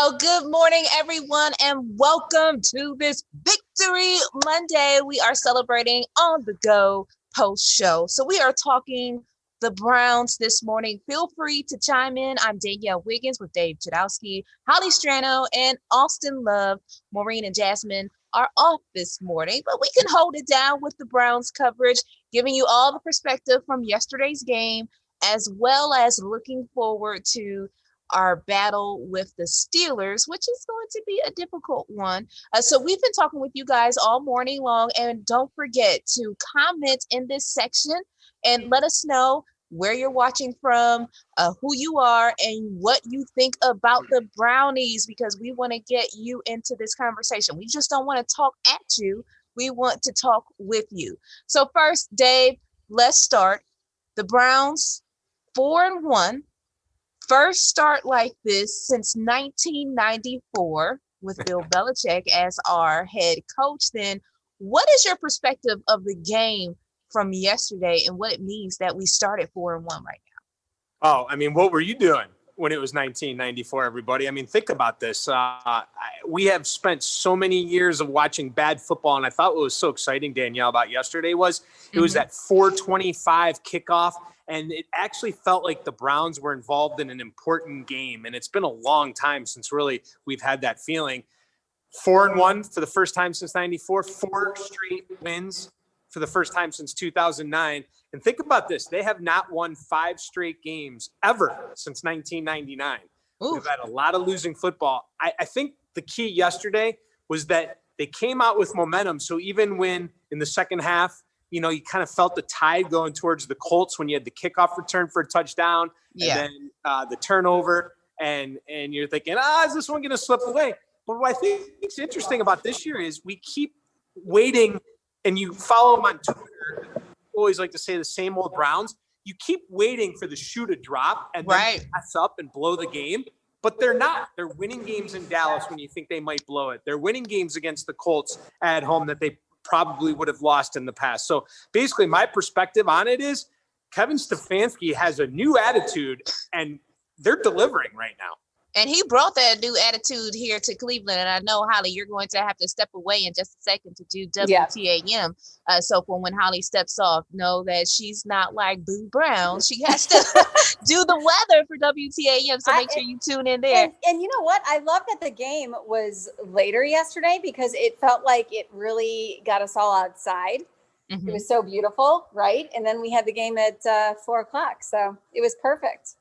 Well, good morning, everyone, and welcome to this Victory Monday. We are celebrating on the go post show. So we are talking the Browns this morning. Feel free to chime in. I'm Danielle Wiggins with Dave Chudowski, Holly Strano, and Austin Love. Maureen and Jasmine are off this morning, but we can hold it down with the Browns coverage, giving you all the perspective from yesterday's game, as well as looking forward to our battle with the Steelers, which is going to be a difficult one. So we've been talking with you guys all morning long, and don't forget to comment in this section and let us know where you're watching from, who you are, and what you think about the Brownies, because we want to get you into this conversation. We just don't want to talk at you. We want to talk with you. So first, Dave, let's start. The Browns, 4-1. First start like this since 1994 with Bill Belichick as our head coach. Then what is your perspective of the game from yesterday and what it means that we started 4-1 right now? What were you doing when it was 1994, everybody? Think about this. We have spent so many years of watching bad football, and I thought what was so exciting, Danielle, about yesterday was it was that 4:25 kickoff, and it actually felt like the Browns were involved in an important game, and it's been a long time since really we've had that feeling. 4-1 for the first time since 94, 4 straight wins for the first time since 2009. And think about this. They have not won 5 straight games ever since 1999. Ooh. We've had a lot of losing football. I think the key yesterday was that they came out with momentum. So even when in the second half, you kind of felt the tide going towards the Colts when you had the kickoff return for a touchdown and then the turnover. And you're thinking, is this one going to slip away? But what I think is interesting about this year is we keep waiting, and you follow them on Twitter. Always like to say the same old Browns. You keep waiting for the shoe to drop and then mess up and blow the game. But they're not. They're winning games in Dallas when you think they might blow it. They're winning games against the Colts at home that they probably would have lost in the past. So basically my perspective on it is Kevin Stefanski has a new attitude, and they're delivering right now. And he brought that new attitude here to Cleveland. And I know, Holly, you're going to have to step away in just a second to do WTAM. So for when Holly steps off, know that she's not like Boo Brown. She has to do the weather for WTAM. So make sure you tune in there. And you know what? I love that the game was later yesterday because it felt like it really got us all outside. Mm-hmm. It was so beautiful, right? And then we had the game at 4 o'clock. So it was perfect.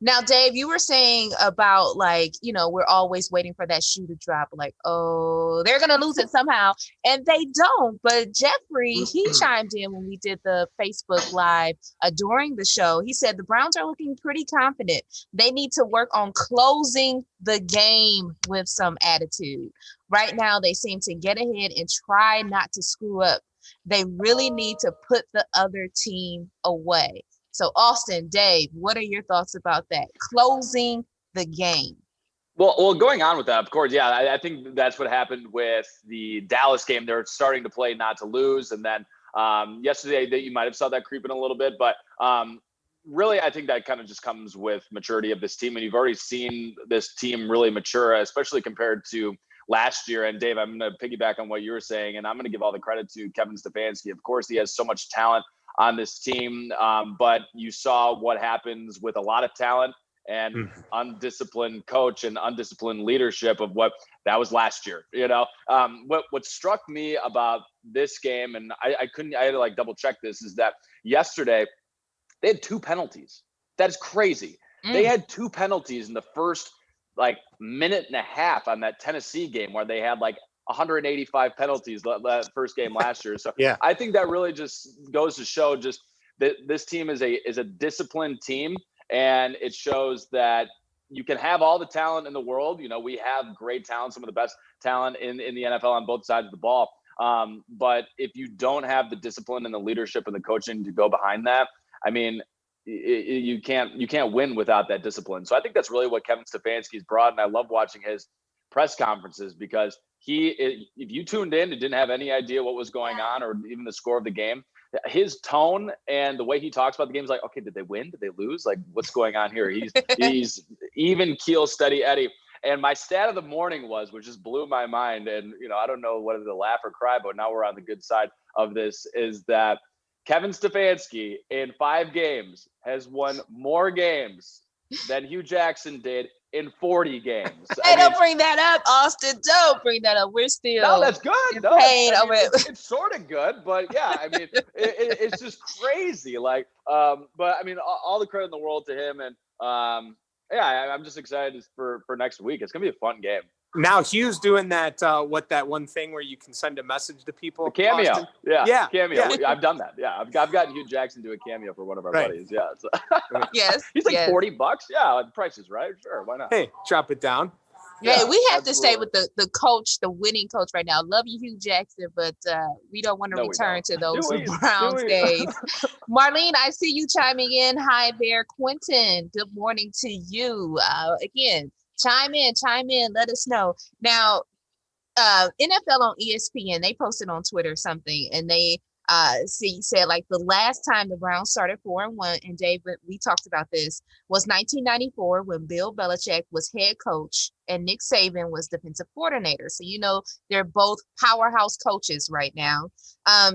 Now, Dave, you were saying about we're always waiting for that shoe to drop. Like, they're going to lose it somehow. And they don't. But Jeffrey, he chimed in when we did the Facebook Live during the show. He said the Browns are looking pretty confident. They need to work on closing the game with some attitude. Right now, they seem to get ahead and try not to screw up. They really need to put the other team away. So, Austin, Dave, what are your thoughts about that? Closing the game. Well, going on with that, of course, I think that's what happened with the Dallas game. They're starting to play not to lose. And then yesterday, you might have saw that creeping a little bit. But really, I think that kind of just comes with maturity of this team. And you've already seen this team really mature, especially compared to last year. And Dave, I'm going to piggyback on what you were saying, and I'm going to give all the credit to Kevin Stefanski. Of course, he has so much talent on this team, but you saw what happens with a lot of talent and undisciplined coach and undisciplined leadership of what that was last year. What struck me about this game, and I had to double check this, is that yesterday they had 2 penalties. That's crazy. They had 2 penalties in the first minute and a half on that Tennessee game, where they had 185 penalties that first game last year. So I think that really just goes to show just that this team is a disciplined team, and it shows that you can have all the talent in the world. We have great talent, some of the best talent in the NFL on both sides of the ball. But if you don't have the discipline and the leadership and the coaching to go behind that, you can't win without that discipline. So I think that's really what Kevin Stefanski's brought. And I love watching his press conferences because if you tuned in and didn't have any idea what was going on or even the score of the game, his tone and the way he talks about the game is like, okay, did they win? Did they lose? What's going on here? He's even keel, steady Eddie. And my stat of the morning was, which just blew my mind, and I don't know whether to laugh or cry, but now we're on the good side of this, is that Kevin Stefanski in 5 games has won more games than Hugh Jackson did in 40 games. Hey, don't bring that up, Austin. Don't bring that up. We're still no, that's good. No, it's sort of good, but yeah, I mean, it's just crazy. Like, but I mean, all the credit in the world to him, and yeah, I'm just excited for next week. It's gonna be a fun game. Now Hugh's doing that that one thing where you can send a message to people. The cameo. Austin? Yeah. Cameo. Yeah. I've done that. Yeah. I've gotten Hugh Jackson to do a cameo for one of our buddies. Yeah. So. Yes. He's like $40. Yeah. The price is right. Sure. Why not? Hey, drop it down. Yeah, we have to stay with the coach, the winning coach right now. Love you, Hugh Jackson, but we don't want to return to those Browns days. Marlene, I see you chiming in. Hi there, Quentin. Good morning to you. Again, chime in, let us know. Now, NFL on ESPN, they posted on Twitter something, and they said like the last time the Browns started 4-1, and David, we talked about this, was 1994 when Bill Belichick was head coach and Nick Saban was defensive coordinator. So they're both powerhouse coaches right now.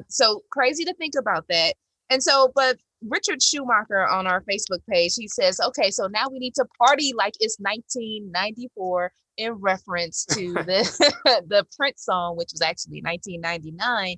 So crazy to think about that. And so, but Richard Schumacher on our Facebook page, he says, okay, so now we need to party like it's 1994 in reference to the Prince song, which was actually 1999.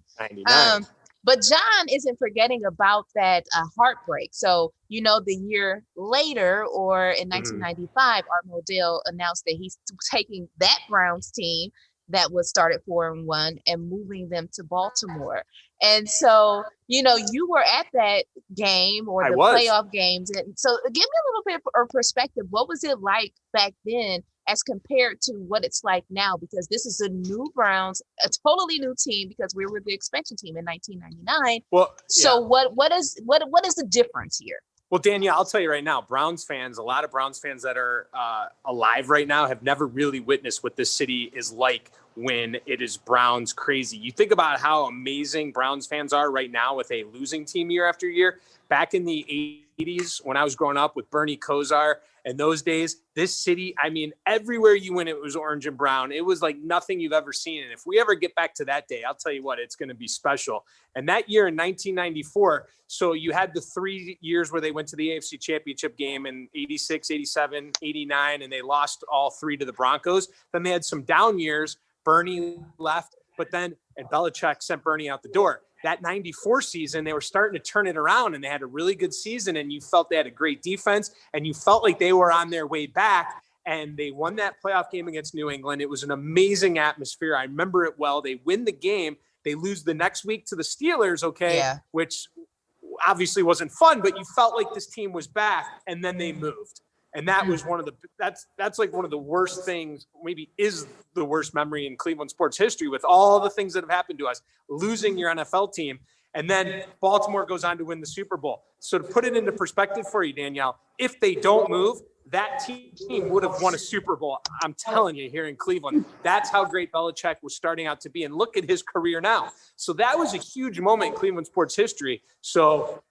But John isn't forgetting about that heartbreak. So, the year later, or in 1995, Art Modell announced that he's taking that Browns team that was started 4-1 and moving them to Baltimore. And so, you were at that game or the playoff games. And so give me a little bit of perspective. What was it like back then as compared to what it's like now? Because this is a new Browns, a totally new team, because we were the expansion team in 1999. Well, so what is the difference here? Well, Danielle, I'll tell you right now, Browns fans, a lot of Browns fans that are alive right now have never really witnessed what this city is like when it is Browns crazy. You think about how amazing Browns fans are right now with a losing team year after year. Back in the 80s, when I was growing up with Bernie Kosar, and those days, this city, I mean, everywhere you went, it was orange and brown. It was like nothing you've ever seen. And if we ever get back to that day, I'll tell you what, it's going to be special. And that year in 1994, so you had the 3 years where they went to the AFC Championship game in 86, 87, 89, and they lost all 3 to the Broncos. Then they had some down years. Bernie left, and Belichick sent Bernie out the door. That 94 season, they were starting to turn it around, and they had a really good season, and you felt they had a great defense, and you felt like they were on their way back, and they won that playoff game against New England. It was an amazing atmosphere. I remember it well. They win the game. They lose the next week to the Steelers, which obviously wasn't fun, but you felt like this team was back, and then they moved. And that was that's like one of the worst things, maybe is the worst memory in Cleveland sports history, with all the things that have happened to us, losing your NFL team. And then Baltimore goes on to win the Super Bowl. So to put it into perspective for you, Danielle, if they don't move, that team would have won a Super Bowl. I'm telling you, here in Cleveland, that's how great Belichick was starting out to be. And look at his career now. So that was a huge moment in Cleveland sports history. So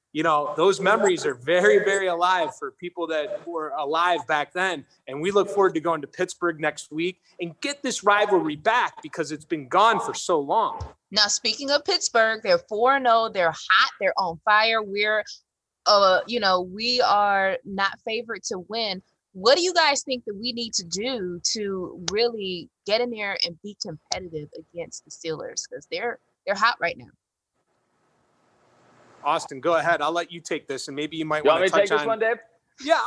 those memories are very, very alive for people that were alive back then. And we look forward to going to Pittsburgh next week and get this rivalry back, because it's been gone for so long. Now, speaking of Pittsburgh, they're 4-0. They're hot. They're on fire. We're, we are not favored to win. What do you guys think that we need to do to really get in there and be competitive against the Steelers? Because they're hot right now. Austin, go ahead. I'll let you take this, and maybe you might want to touch on. You want me to take this one, Dave? Yeah,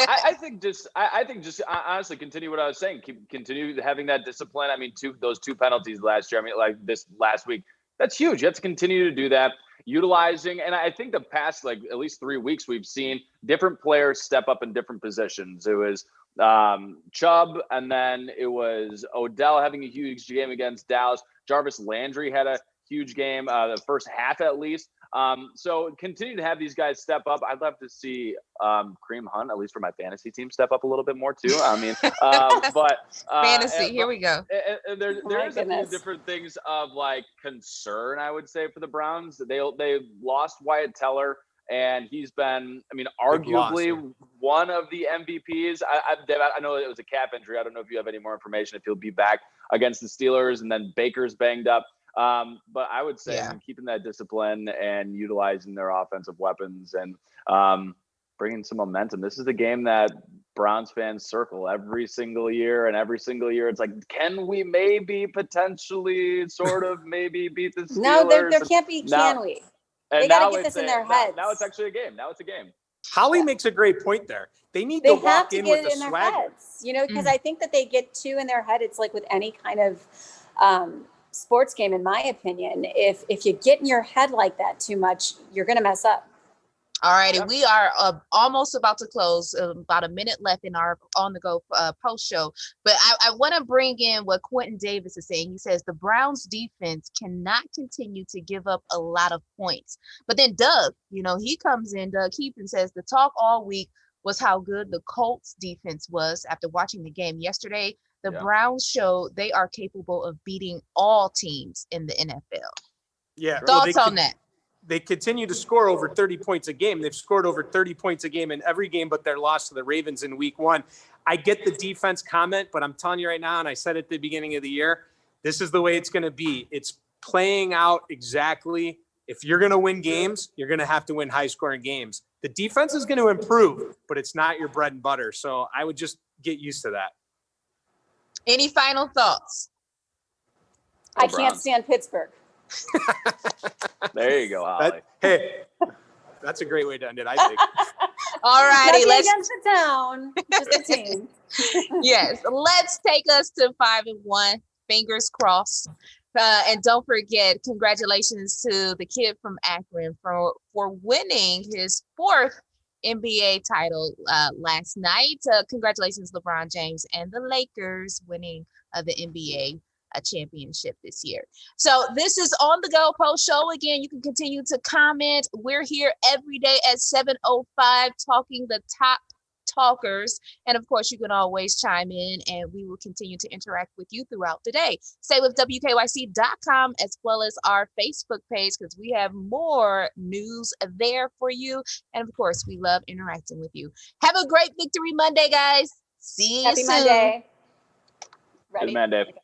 I think just honestly continue what I was saying. Continue having that discipline. I mean, those 2 penalties last year. I mean, like this last week, that's huge. You have to continue to do that, utilizing. And I think the past at least 3 weeks, we've seen different players step up in different positions. It was Chubb, and then it was Odell having a huge game against Dallas. Jarvis Landry had a huge game, the first half at least. So continue to have these guys step up. I'd love to see Kareem Hunt, at least for my fantasy team, step up a little bit more too. I mean, but fantasy, here we go. There's a few different things of concern, I would say, for the Browns. They lost Wyatt Teller, and he's been, I mean, Big loss, arguably one of the MVPs. I know it was a calf injury. I don't know if you have any more information if he'll be back against the Steelers, and then Baker's banged up. But I would say, I mean, keeping that discipline and utilizing their offensive weapons and bringing some momentum. This is the game that Browns fans circle every single year, and every single year it's like, can we maybe potentially sort of maybe beat the Steelers? No, there can't be, can we? They got to get this in their heads. Now it's actually a game. Now it's a game. Holly makes a great point there. They need to walk in with the their swagger. heads, you know, because I think that they get too in their head. It's like with any kind of sports game, in my opinion. If you get in your head like that too much, you're going to mess up. All righty, we are almost about to close. About a minute left in our On the Go post show. But I want to bring in what Quentin Davis is saying. He says the Browns defense cannot continue to give up a lot of points. But then Doug, you know, he comes in, Doug Heapin says the talk all week was how good the Colts defense was after watching the game yesterday. The Browns showed they are capable of beating all teams in the NFL. Yeah. Thoughts on that? They continue to score over 30 points a game. They've scored over 30 points a game in every game but their loss to the Ravens in week 1. I get the defense comment, but I'm telling you right now, and I said at the beginning of the year, this is the way it's going to be. It's playing out exactly. If you're going to win games, you're going to have to win high-scoring games. The defense is going to improve, but it's not your bread and butter. So I would just get used to that. Any final thoughts? I can't stand Pittsburgh. There you go, Holly. That's a great way to end it, I think. All righty, let's against the town, just the team. Yes, let's take us to 5-1. Fingers crossed. And don't forget, congratulations to the kid from Akron for winning his 4th NBA title last night. Congratulations, LeBron James and the Lakers winning the NBA championship this year. So this is On the Go post show. Again, you can continue to comment. We're here every day at 7:05 talking the top talkers. And of course, you can always chime in and we will continue to interact with you throughout the day. Stay with WKYC.com as well as our Facebook page because we have more news there for you. And of course, we love interacting with you. Have a great Victory Monday, guys. See you soon. Happy Monday. Ready? Good Monday.